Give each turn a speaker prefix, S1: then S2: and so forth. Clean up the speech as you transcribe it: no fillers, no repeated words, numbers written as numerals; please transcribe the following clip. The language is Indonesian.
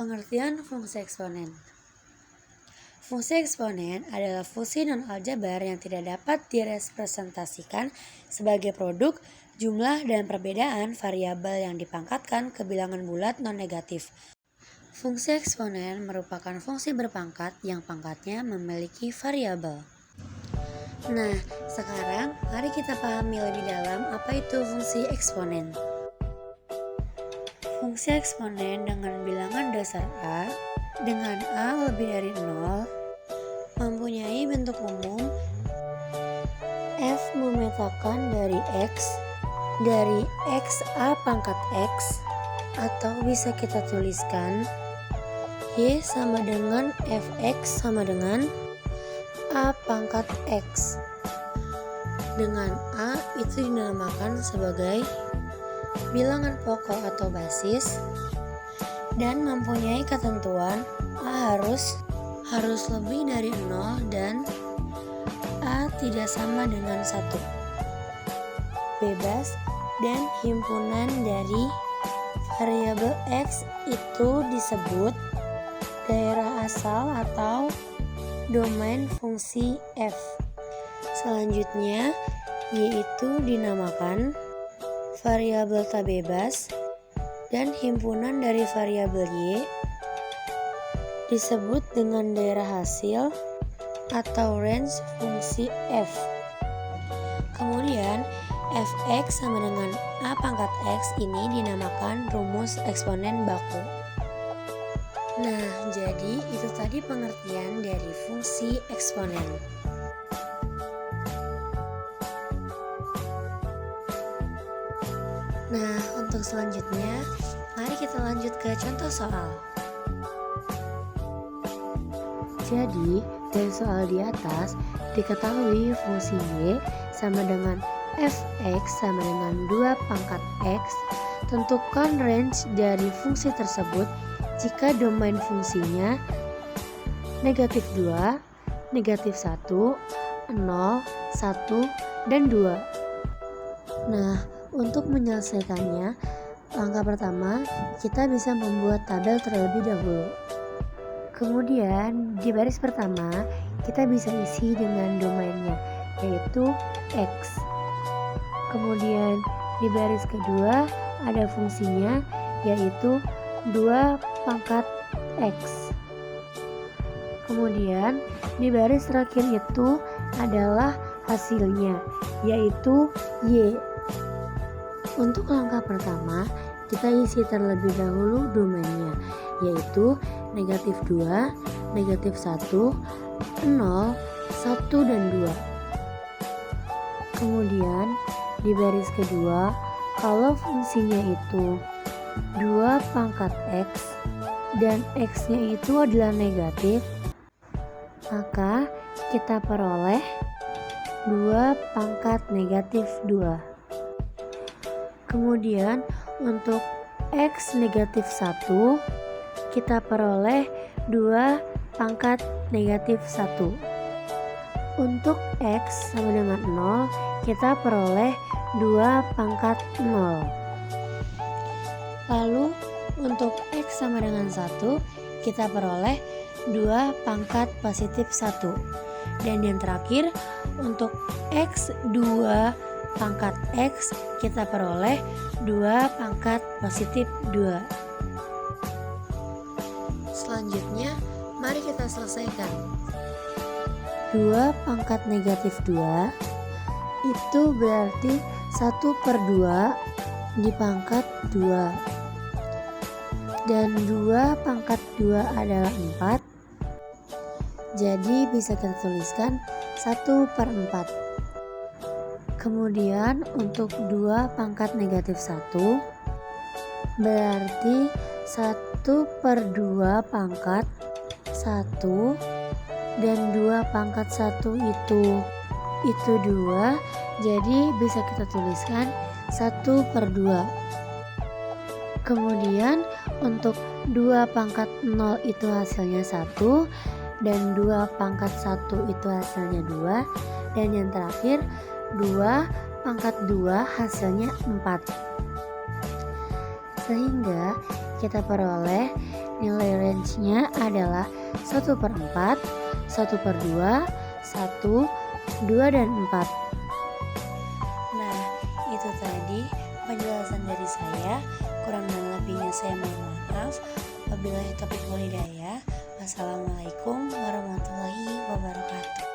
S1: Pengertian fungsi eksponen. Fungsi eksponen adalah fungsi non-aljabar yang tidak dapat direpresentasikan sebagai produk, jumlah, dan perbedaan variabel yang dipangkatkan ke bilangan bulat non-negatif. Fungsi eksponen merupakan fungsi berpangkat yang pangkatnya memiliki variabel. Nah, sekarang mari kita pahami lebih dalam apa itu fungsi eksponen. Fungsi eksponen dengan bilangan dasar A dengan A lebih dari 0 mempunyai bentuk umum f memetakan dari x A pangkat x, atau bisa kita tuliskan y sama dengan fx sama dengan A pangkat x, dengan A itu dinamakan sebagai bilangan pokok atau basis dan mempunyai ketentuan A harus lebih dari 0 dan A tidak sama dengan 1. Bebas dan himpunan dari variabel X itu disebut daerah asal atau domain fungsi f. Selanjutnya, Y itu dinamakan variabel tak bebas dan himpunan dari variabel Y disebut dengan daerah hasil atau range fungsi f. Kemudian fx sama dengan A pangkat x ini dinamakan rumus eksponen baku. Nah, jadi itu tadi pengertian dari fungsi eksponen. Nah, untuk selanjutnya, mari kita lanjut ke contoh soal. Jadi, dari soal di atas, diketahui fungsi Y sama dengan fx sama dengan 2 pangkat x. Tentukan range dari fungsi tersebut jika domain fungsinya negatif 2, negatif 1, 0, 1, dan 2. Nah, untuk menyelesaikannya, langkah pertama kita bisa membuat tabel terlebih dahulu. Kemudian di baris pertama kita bisa isi dengan domainnya, yaitu X. Kemudian di baris kedua ada fungsinya, yaitu 2 pangkat X. Kemudian di baris terakhir itu adalah hasilnya, yaitu Y. Untuk langkah pertama kita isi terlebih dahulu domainnya, yaitu negatif 2, negatif 1, 0, 1, dan 2. Kemudian di baris kedua, kalau fungsinya itu 2 pangkat x dan x-nya itu adalah negatif, maka kita peroleh 2 pangkat negatif 2. Kemudian untuk x negatif 1 kita peroleh 2 pangkat negatif 1. Untuk x sama dengan 0 kita peroleh 2 pangkat 0. Lalu untuk x sama dengan 1 kita peroleh 2 pangkat positif 1. Dan yang terakhir untuk x 2 pangkat x kita peroleh 2 pangkat positif 2. Selanjutnya, mari kita selesaikan. 2 pangkat negatif 2 itu berarti 1/2 dipangkat 2. Dan 2 pangkat 2 adalah 4. Jadi bisa kita tuliskan 1/4. Kemudian untuk 2 pangkat negatif 1 berarti 1/2 pangkat 1, dan 2 pangkat 1 itu 2, jadi bisa kita tuliskan 1/2. Kemudian untuk 2 pangkat 0 itu hasilnya 1, dan 2 pangkat 1 itu hasilnya 2, dan yang terakhir 2 pangkat 2 hasilnya 4. Sehingga kita peroleh nilai referensinya adalah 1/4, 1/2, 1, 2, dan 4. Nah, itu tadi penjelasan dari saya. Kurang dan lebihnya saya mohon maaf. Wabillahi taufiq wal hidayah. Wassalamualaikum warahmatullahi wabarakatuh.